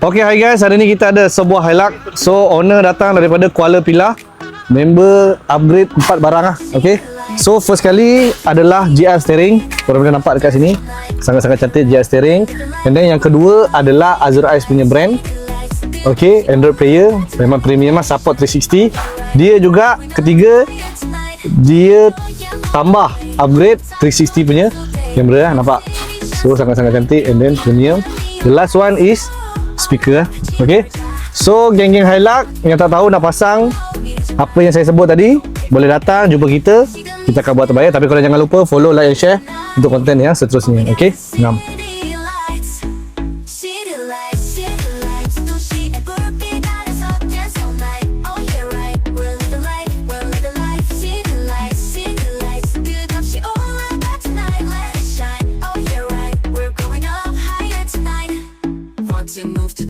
Okay, hi guys, hari ni kita ada sebuah Hilux. So owner datang daripada Kuala Pilah. Member upgrade 4 barang lah. Okay, so first kali adalah GR steering. Korang boleh nampak dekat sini, sangat-sangat cantik GR steering. And then yang kedua adalah Azure Eyes punya brand. Okay, Android player, memang premium lah, support 360. Dia juga ketiga, dia tambah upgrade 360 punya kamera lah, nampak. So sangat-sangat cantik and then premium. The last one is speaker. Okay, so geng-geng Hilux yang tak tahu nak pasang apa yang saya sebut tadi, boleh datang jumpa kita akan buat terbaik. Tapi korang jangan lupa follow, like and share untuk konten yang seterusnya. Okay, ngam.